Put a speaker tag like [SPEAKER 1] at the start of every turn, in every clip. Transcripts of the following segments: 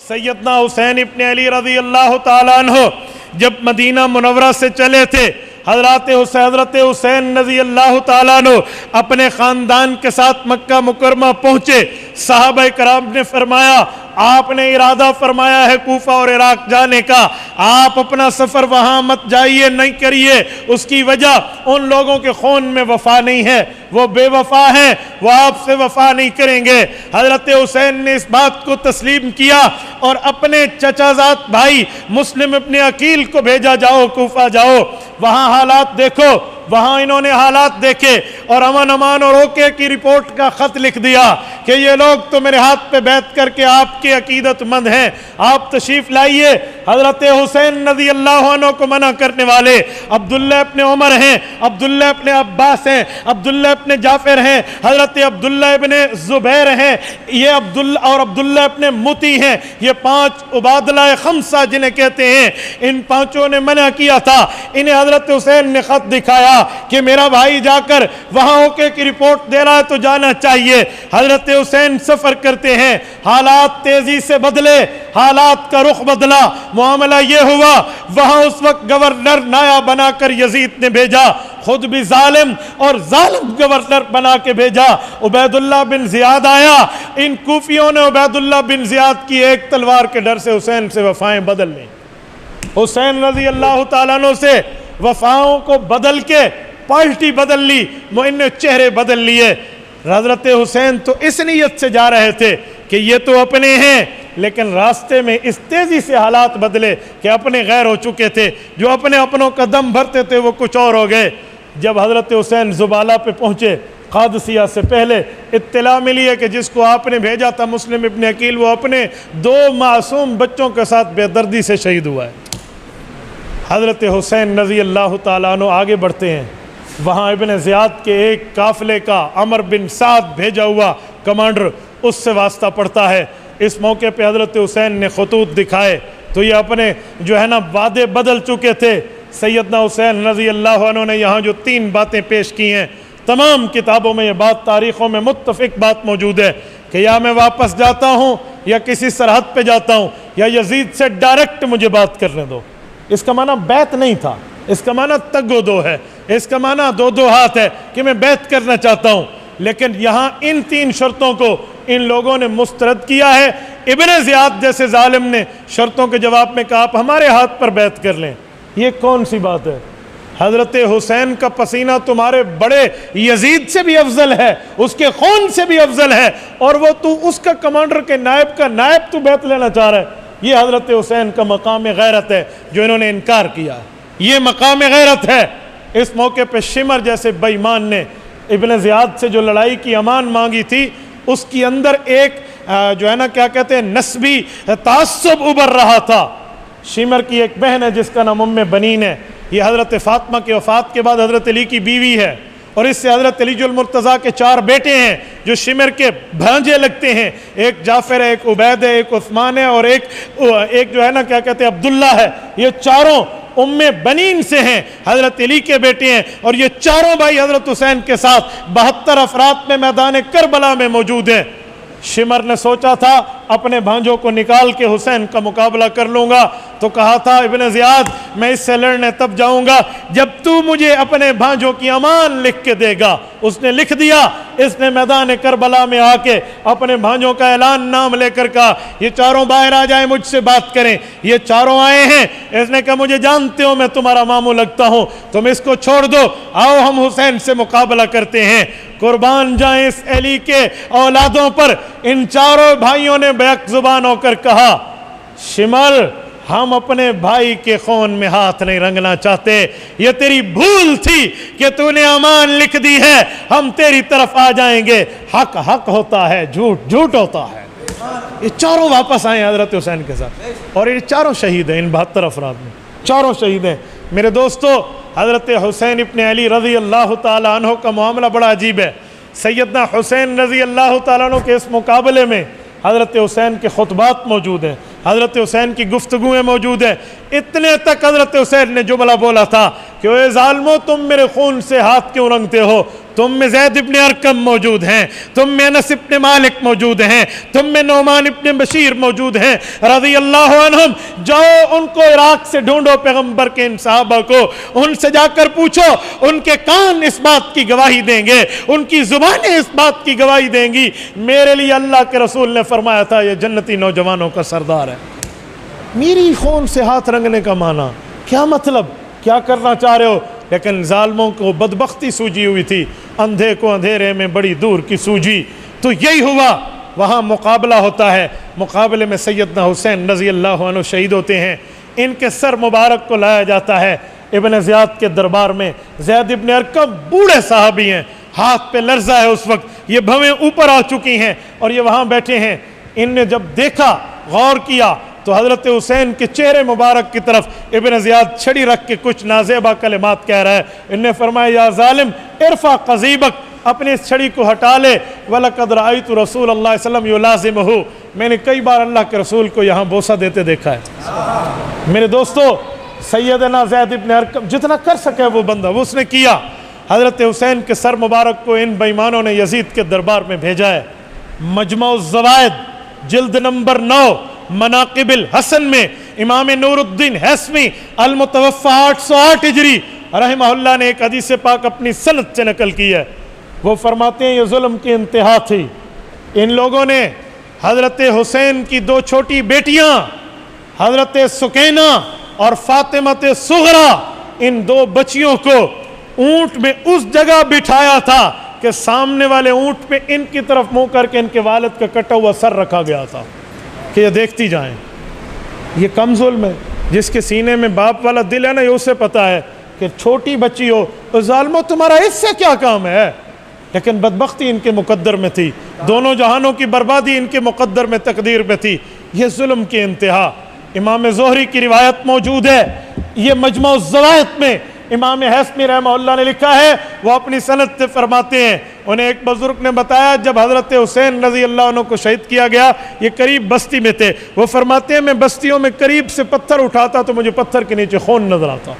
[SPEAKER 1] سیدنا حسین ابن علی رضی اللہ تعالیٰ عنہ جب مدینہ منورہ سے چلے تھے، حضرت حسین رضی اللہ تعالیٰ عنہ اپنے خاندان کے ساتھ مکہ مکرمہ پہنچے۔ صحابہ کرام نے فرمایا آپ نے ارادہ فرمایا ہے کوفہ اور عراق جانے کا، آپ اپنا سفر وہاں مت جائیے، نہیں کریے۔ اس کی وجہ ان لوگوں کے خون میں وفا نہیں ہے، وہ بے وفا ہیں، وہ آپ سے وفا نہیں کریں گے۔ حضرت حسین نے اس بات کو تسلیم کیا اور اپنے چچا زاد بھائی مسلم ابن عقیل کو بھیجا، جاؤ کوفہ جاؤ، وہاں حالات دیکھو۔ وہاں انہوں نے حالات دیکھے اور امن امان اور اوکے کی رپورٹ کا خط لکھ دیا کہ یہ لوگ تو میرے ہاتھ پہ بیعت کر کے آپ کے عقیدت مند ہیں، آپ تشریف لائیے۔ حضرت حسین رضی اللہ عنہ کو منع کرنے والے عبداللہ ابن عمر ہیں، عبداللہ ابن عباس ہیں، عبداللہ ابن جعفر ہیں، حضرت عبداللہ ابن زبیر ہیں، یہ عبداللہ ابن متی ہیں، یہ 5 عبادلہ خمسہ جنہیں کہتے ہیں، ان 5 نے منع کیا تھا۔ انہیں حضرت حسین نے خط دکھایا کہ میرا بھائی جا کر وہاں اوکے کی رپورٹ دے رہا ہے تو جانا چاہیے۔ حضرت حسین سفر کرتے ہیں، حالات تیزی سے بدلے، حالات کا رخ بدلا، معاملہ یہ ہوا وہاں اس وقت گورنر نایاب بنا کر یزید نے بھیجا، خود بھی ظالم اور ظالم گورنر بنا کے بھیجا۔ عبید اللہ بن زیاد آیا، ان کوفیوں نے عبید اللہ بن زیاد کی ایک تلوار کے ڈر سے حسین سے وفائیں بدل لیں۔ حسین رضی اللہ تعالیٰ عنہ سے وفاؤں کو بدل کے پالٹی بدل لی، ان نے چہرے بدل لیے۔ حضرت حسین تو اس نیت سے جا رہے تھے کہ یہ تو اپنے ہیں، لیکن راستے میں اس تیزی سے حالات بدلے کہ اپنے غیر ہو چکے تھے، جو اپنے اپنوں کا دم بھرتے تھے وہ کچھ اور ہو گئے۔ جب حضرت حسین زبالہ پہ پہنچے، قادسیہ سے پہلے اطلاع ملی ہے کہ جس کو آپ نے بھیجا تھا مسلم ابن عقیل، وہ اپنے 2 معصوم بچوں کے ساتھ بے دردی سے شہید ہوا ہے۔ حضرت حسین رضی اللہ تعالیٰ عنہ آگے بڑھتے ہیں، وہاں ابن زیاد کے ایک قافلے کا عمر بن سعد بھیجا ہوا کمانڈر اس سے واسطہ پڑتا ہے۔ اس موقع پہ حضرت حسین نے خطوط دکھائے تو یہ اپنے جو ہے نا وعدے بدل چکے تھے۔ سیدنا حسین رضی اللہ عنہ نے یہاں جو 3 باتیں پیش کی ہیں، تمام کتابوں میں یہ بات، تاریخوں میں متفق بات موجود ہے کہ یا میں واپس جاتا ہوں یا کسی سرحد پہ جاتا ہوں یا یزید سے ڈائریکٹ مجھے بات کرنے دو۔ اس کا معنی بیعت نہیں تھا، اس کا معنی تگ و دو ہے، اس کا معنی 2 ہاتھ ہے کہ میں بیعت کرنا چاہتا ہوں۔ لیکن یہاں ان 3 شرطوں کو ان لوگوں نے مسترد کیا ہے۔ ابن زیاد جیسے ظالم نے شرطوں کے جواب میں کہا آپ ہمارے ہاتھ پر بیعت کر لیں، یہ کون سی بات ہے؟ حضرت حسین کا پسینہ تمہارے بڑے یزید سے بھی افضل ہے، اس کے خون سے بھی افضل ہے، اور وہ تو اس کا کمانڈر کے نائب کا نائب تو بیعت لینا چاہ رہا ہے۔ یہ حضرت حسین کا مقام غیرت ہے جو انہوں نے انکار کیا، یہ مقام غیرت ہے۔ اس موقع پہ شمر جیسے بے ایمان نے ابن زیاد سے جو لڑائی کی امان مانگی تھی، اس کی اندر ایک جو ہے نا کیا کہتے ہیں نسبی تعصب ابھر رہا تھا۔ شمر کی ایک بہن ہے جس کا نام ام بنین ہے، یہ حضرت فاطمہ کے وفات کے بعد حضرت علی کی بیوی ہے، اور اس سے حضرت علی المرتضیٰ کے 4 بیٹے ہیں جو شمر کے بھانجے لگتے ہیں، ایک جعفر ہے، ایک عبید ہے، ایک عثمان ہے، اور ایک جو ہے نا کیا کہتے ہیں عبداللہ ہے۔ یہ چاروں ام بنین سے ہیں، حضرت علی کے بیٹے ہیں، اور یہ چاروں بھائی حضرت حسین کے ساتھ 72 افراد میں میدان کربلا میں موجود ہیں۔ شمر نے سوچا تھا اپنے بھانجوں کو نکال کے حسین کا مقابلہ کر لوں گا، تو کہا تھا ابن زیاد میں اس سے لڑنے تب جاؤں گا جب تو مجھے اپنے بھانجوں کی امان لکھ کے دے گا۔ اس نے لکھ دیا، اس نے میدان کربلا میں آ کے اپنے بھانجوں کا اعلان نام لے کر کہا یہ چاروں باہر آ جائیں مجھ سے بات کریں۔ یہ چاروں آئے ہیں، اس نے کہا مجھے جانتے ہو میں تمہارا ماموں لگتا ہوں، تم اس کو چھوڑ دو، آؤ ہم حسین سے مقابلہ کرتے ہیں۔ قربان جائیں اس علی کے اولادوں پر، ان چاروں بھائیوں نے بیک زبان ہو کر کہا شمر ہم اپنے بھائی کے خون میں ہاتھ نہیں رنگنا چاہتے، یہ تیری بھول تھی کہ تو نے امان لکھ دی ہے، ہم تیری طرف آ جائیں گے۔ حق حق ہوتا ہے، جھوٹ جھوٹ ہوتا ہے۔ یہ چاروں واپس آئے حضرت حسین کے ساتھ، اور یہ چاروں شہید ہیں، ان 72 افراد میں چاروں شہید ہیں۔ میرے دوستو، حضرت حسین ابن علی رضی اللہ تعالیٰ عنہ کا معاملہ بڑا عجیب ہے۔ سیدنا حسین رضی اللہ تعالیٰ عنہ کے اس مقابلے میں حضرت حسین کے خطبات موجود ہیں، حضرت حسین کی گفتگویں موجود ہیں۔ اتنے تک حضرت حسین نے جملہ بولا تھا کہ اے ظالمو تم میرے خون سے ہاتھ کیوں رنگتے ہو، تم میں زید ابن ارقم موجود ہیں، تم میں انس ابن مالک موجود ہیں، تم میں نعمان ابن بشیر موجود ہیں رضی اللہ عنہم۔ جاؤ ان کو عراق سے ڈھونڈو، پیغمبر کے ان صحابہ کو، ان سے جا کر پوچھو، ان کے کان اس بات کی گواہی دیں گے، ان کی زبانیں اس بات کی گواہی دیں گی، میرے لیے اللہ کے رسول نے فرمایا تھا یہ جنتی نوجوانوں کا سردار ہے۔ میری خون سے ہاتھ رنگنے کا معنی کیا مطلب، کیا کرنا چاہ رہے ہو؟ لیکن ظالموں کو بدبختی سوجی ہوئی تھی، اندھے کو اندھیرے میں بڑی دور کی سوجی۔ تو یہی ہوا، وہاں مقابلہ ہوتا ہے، مقابلے میں سیدنا حسین رضی اللہ عنہ شہید ہوتے ہیں، ان کے سر مبارک کو لایا جاتا ہے ابن زیاد کے دربار میں۔ زید ابن ارقم بوڑھے صحابی ہیں، ہاتھ پہ لرزہ ہے اس وقت، یہ بھویں اوپر آ چکی ہیں اور یہ وہاں بیٹھے ہیں۔ ان نے جب دیکھا، غور کیا، تو حضرت حسین کے چہرے مبارک کی طرف ابن زیاد چھڑی رکھ کے کچھ نازیبہ کلمات کہہ رہا ہے۔ ان نے فرمایا یا ظالم ارفع قضیبک، اپنے اس چھڑی کو ہٹا لے، وَلَقَدْ رَأَيْتُ رَسُولَ اللَّهِ صلی اللہ علیہ وسلم يُلَازِمُهُ، میں نے کئی بار اللہ کے رسول کو یہاں بوسہ دیتے دیکھا ہے۔ میرے دوستو، سیدنا زید ابن ارقم جتنا کر سکے وہ بندہ وہ اس نے کیا۔ حضرت حسین کے سر مبارک کو ان بےایمانوں نے یزید کے دربار میں بھیجا ہے۔ مجمع الزوائد جلد نمبر 9 مناقب الحسن میں امام نور الدین ہیثمی المتوفی 808 ہجری رحمہ اللہ نے ایک حدیث پاک اپنی سند سے نقل کی ہے۔ وہ فرماتے ہیں یہ ظلم کی انتہا تھی، ان لوگوں نے حضرت حسین کی 2 چھوٹی بیٹیاں حضرت سکینہ اور فاطمہ صغرا، ان 2 بچیوں کو اونٹ میں اس جگہ بٹھایا تھا کہ سامنے والے اونٹ پہ ان کی طرف منہ کر کے ان کے والد کا کٹا ہوا سر رکھا گیا تھا کہ یہ دیکھتی جائیں۔ یہ کم ظلم ہے، جس کے سینے میں باپ والا دل ہے نا، یہ اسے پتا ہے کہ چھوٹی بچی ہو تو ظالموں تمہارا اس سے کیا کام ہے، لیکن بدبختی ان کے مقدر میں تھی، دونوں جہانوں کی بربادی ان کے مقدر میں، تقدیر میں تھی۔ یہ ظلم کی انتہا۔ امام زہری کی روایت موجود ہے، یہ مجمع الزوائد میں امام ہیثمی رحمہ اللہ نے لکھا ہے، وہ اپنی سند سے فرماتے ہیں، انہیں ایک بزرگ نے بتایا جب حضرت حسین رضی اللہ عنہ کو شہید کیا گیا، یہ قریب بستی میں تھے، وہ فرماتے ہیں میں بستیوں میں قریب سے پتھر اٹھاتا تو مجھے پتھر کے نیچے خون نظر آتا۔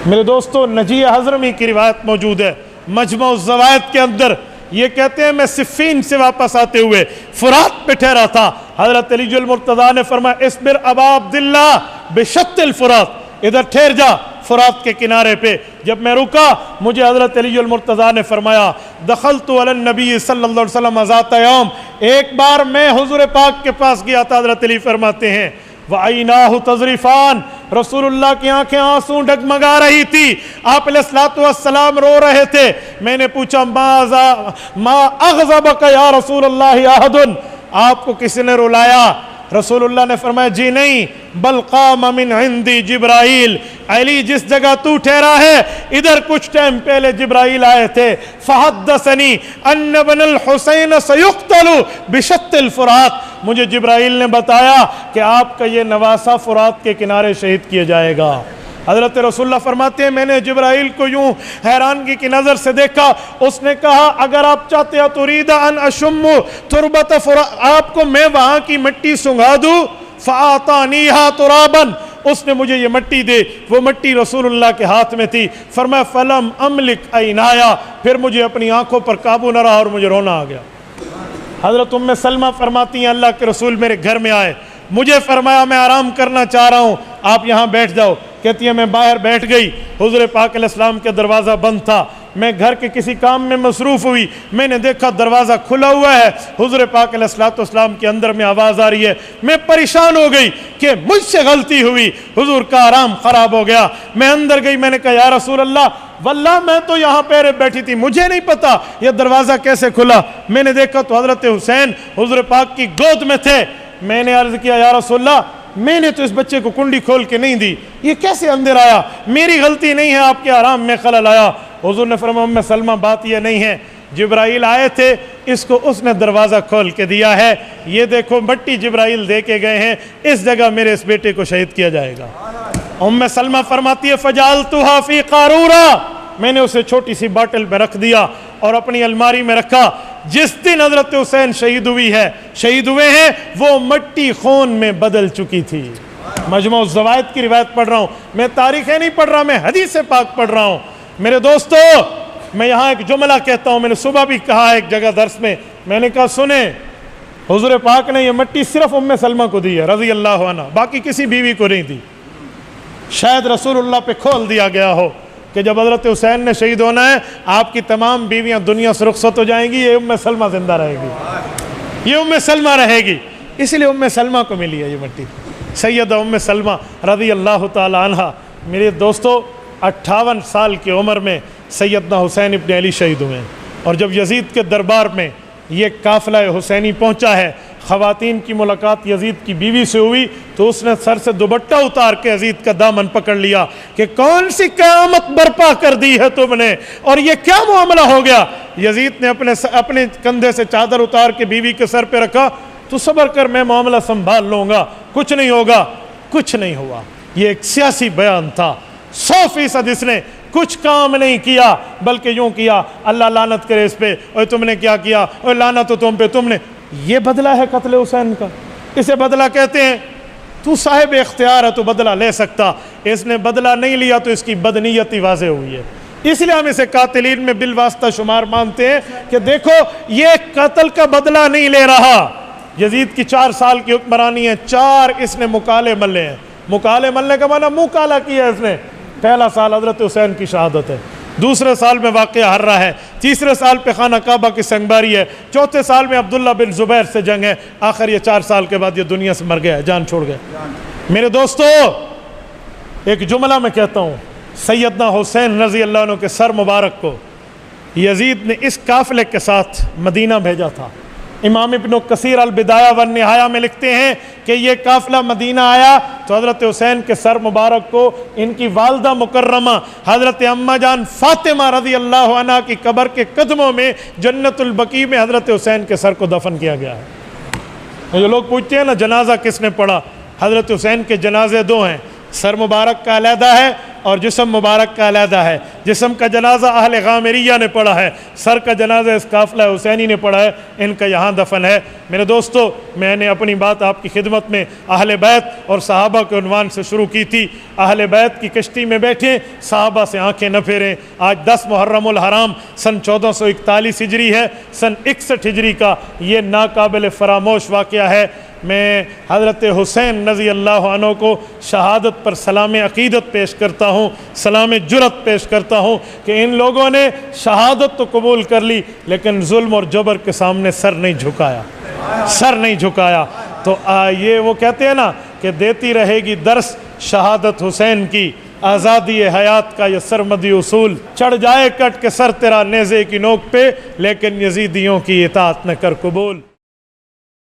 [SPEAKER 1] میرے دوستو، نجی حضرمی کی روایت موجود ہے مجمع الزوائد کے اندر، یہ کہتے ہیں میں صفین سے واپس آتے ہوئے فرات پہ ٹھہرا تھا، حضرت علی المرتضیٰ نے فرمایا اصبر ابا عبداللہ بشط الفرات، ادھر ٹھہر جا فرات کے کنارے پہ۔ جب میں رکا مجھے حضرت علی المرتضیٰ نے فرمایا دخلت علی النبی صلی اللہ علیہ وسلم ذات یوم، ایک بار میں حضور پاک کے پاس گیا تھا، حضرت علی فرماتے ہیں وَعَيْنَاهُ تَذْرِفَانِ، رسول اللہ کی آنکھیں آنسوں ڈگمگا رہی تھی، آپ علیہ السلام رو رہے تھے۔ میں نے پوچھا ما اغضبک یا رسول اللہ احد، آپ کو کسی نے رلایا؟ رسول اللہ نے فرمایا جی نہیں، بل قام من عندی جبرائیل، علی جس جگہ تو ٹھہرا ہے ادھر کچھ ٹائم پہلے جبرائیل آئے تھے، فحدثنی ان ابن الحسین سیقتل بشط الفرات، مجھے جبرائیل نے بتایا کہ آپ کا یہ نواسہ فرات کے کنارے شہید کیا جائے گا۔ حضرت رسول اللہ فرماتے ہیں میں نے جبرائیل کو یوں حیرانگی کی نظر سے دیکھا، اس نے کہا اگر آپ چاہتے ہیں ترید ان اشم تربت فرات، آپ کو میں وہاں کی مٹی سنگھا دوں، فاعطانیھا ترابا، اس نے مجھے یہ مٹی دے، وہ مٹی رسول اللہ کے ہاتھ میں تھی۔ فرمایا فلم املک عینایا، پھر مجھے اپنی آنکھوں پر قابو نہ رہا اور مجھے رونا آ گیا۔ حضرت ام سلمہ فرماتی ہیں اللہ کے رسول میرے گھر میں آئے، مجھے فرمایا میں آرام کرنا چاہ رہا ہوں، آپ یہاں بیٹھ جاؤ۔ کہتی ہے میں باہر بیٹھ گئی، حضور پاک علیہ السلام کا دروازہ بند تھا، میں گھر کے کسی کام میں مصروف ہوئی، میں نے دیکھا دروازہ کھلا ہوا ہے، حضور پاک علیہ السلام کے اندر میں آواز آ رہی ہے، میں پریشان ہو گئی کہ مجھ سے غلطی ہوئی، حضور کا آرام خراب ہو گیا۔ میں اندر گئی، میں نے کہا یا رسول اللہ واللہ میں تو یہاں پہرے بیٹھی تھی، مجھے نہیں پتا یہ دروازہ کیسے کھلا۔ میں نے دیکھا تو حضرت حسین حضور پاک کی گود میں تھے۔ میں نے عرض کیا یا رسول اللہ میں نے تو اس بچے کو کنڈی کھول کے نہیں دی، یہ کیسے اندر آیا؟ میری غلطی نہیں ہے، آپ کے آرام میں خلل آیا۔ حضور نے فرمایا ام سلمہ بات یہ نہیں ہے، جبرائیل آئے تھے، اس کو اس نے دروازہ کھول کے دیا ہے، یہ دیکھو مٹی جبرائیل دے کے گئے ہیں، اس جگہ میرے اس بیٹے کو شہید کیا جائے گا۔ ام سلمہ فرماتی ہے فجعلتها فی قارورہ، میں نے اسے چھوٹی سی باٹل میں رکھ دیا اور اپنی الماری میں رکھا۔ جس دن حضرت حسین شہید ہوئے ہیں وہ مٹی خون میں بدل چکی تھی۔ مجمع الزوائد کی روایت پڑھ رہا ہوں، میں تاریخیں نہیں پڑھ رہا، میں حدیث پاک پڑھ رہا ہوں۔ میرے دوستو میں یہاں ایک جملہ کہتا ہوں، میں نے صبح بھی کہا ایک جگہ درس میں، میں نے کہا سنیں، حضور پاک نے یہ مٹی صرف ام سلمہ کو دی ہے رضی اللہ عنہ، باقی کسی بیوی کو نہیں دی۔ شاید رسول اللہ پہ کھول دیا گیا ہو کہ جب حضرت حسین نے شہید ہونا ہے آپ کی تمام بیویاں دنیا سے رخصت ہو جائیں گی، یہ ام سلمہ زندہ رہے گی، یہ ام سلمہ رہے گی، اس لیے ام سلمہ کو ملی ہے یہ مٹی، سیدہ ام سلمہ رضی اللہ تعالی عنہ۔ میرے دوستو 58 سال کی عمر میں سیدنا حسین ابن علی شہید ہوئے ہیں، اور جب یزید کے دربار میں یہ قافلہ حسینی پہنچا ہے، خواتین کی ملاقات یزید کی بیوی سے ہوئی تو اس نے سر سے دوپٹہ اتار کے یزید کا دامن پکڑ لیا کہ کون سی قیامت برپا کر دی ہے تم نے، اور یہ کیا معاملہ ہو گیا؟ یزید نے اپنے کندھے سے چادر اتار کے بیوی کے سر پہ رکھا، تو صبر کر، میں معاملہ سنبھال لوں گا، کچھ نہیں ہوگا۔ کچھ نہیں ہوا۔ یہ ایک سیاسی بیان تھا، 100% اس نے کچھ کام نہیں کیا، بلکہ یوں کیا، اللہ لعنت کرے اس پہ، اور تم نے کیا کیا، اور لعنت تو تم پہ، تم نے، یہ بدلہ ہے قتل حسین کا، اسے بدلہ کہتے ہیں۔ تو صاحب اختیار ہے تو بدلہ لے سکتا، اس نے بدلہ نہیں لیا تو اس کی بدنیتی واضح ہوئی ہے، اس لیے ہم اسے قاتلین میں بالواسطہ شمار مانتے ہیں کہ دیکھو یہ قتل کا بدلہ نہیں لے رہا۔ یزید کی 4 سال کی حکمرانی ہے، 4 اس نے مکالے ملے ہیں۔ مکالے ملنے کا معنی منہ کالا کیا ہے اس نے۔ پہلا سال حضرت حسین کی شہادت ہے، دوسرے سال میں واقعہ ہررا ہے، تیسرے سال پہ خانہ کعبہ کی سنگباری ہے، چوتھے سال میں عبداللہ بن زبیر سے جنگ ہے، آخر یہ 4 سال کے بعد یہ دنیا سے مر گیا ہے، جان چھوڑ گیا۔ میرے دوستو ایک جملہ میں کہتا ہوں، سیدنا حسین رضی اللہ عنہ کے سر مبارک کو یزید نے اس قافلے کے ساتھ مدینہ بھیجا تھا۔ امام ابن کثیر البدایہ والنہایہ میں لکھتے ہیں کہ یہ قافلہ مدینہ آیا تو حضرت حسین کے سر مبارک کو ان کی والدہ مکرمہ حضرت اماں جان فاطمہ رضی اللہ عنہ کی قبر کے قدموں میں جنت البقیع میں حضرت حسین کے سر کو دفن کیا گیا ہے۔ جو لوگ پوچھتے ہیں نا جنازہ کس نے پڑھا، حضرت حسین کے جنازے 2 ہیں، سر مبارک کا علیحدہ ہے اور جسم مبارک کا علیحدہ ہے۔ جسم کا جنازہ اہل غامریہ نے پڑھا ہے، سر کا جنازہ اس قافلہ حسینی نے پڑھا ہے، ان کا یہاں دفن ہے۔ میرے دوستو میں نے اپنی بات آپ کی خدمت میں اہل بیت اور صحابہ کے عنوان سے شروع کی تھی۔ اہل بیت کی کشتی میں بیٹھیں، صحابہ سے آنکھیں نہ پھیریں۔ آج 10 محرم الحرام سن 1441 ہجری ہے، سن 61 ہجری کا یہ ناقابل فراموش واقعہ ہے۔ میں حضرت حسین رضی اللہ عنہ کو شہادت پر سلام عقیدت پیش کرتا ہوں، سلام جرت پیش کرتا ہوں کہ ان لوگوں نے شہادت تو قبول کر لی لیکن ظلم اور جبر کے سامنے سر نہیں جھکایا، سر نہیں جھکایا۔ تو یہ وہ کہتے ہیں نا کہ دیتی رہے گی درس شہادت حسین کی، آزادی حیات کا یہ سرمدی اصول، چڑھ جائے کٹ کے سر تیرا نیزے کی نوک پہ، لیکن یزیدیوں کی اطاعت نہ کر قبول۔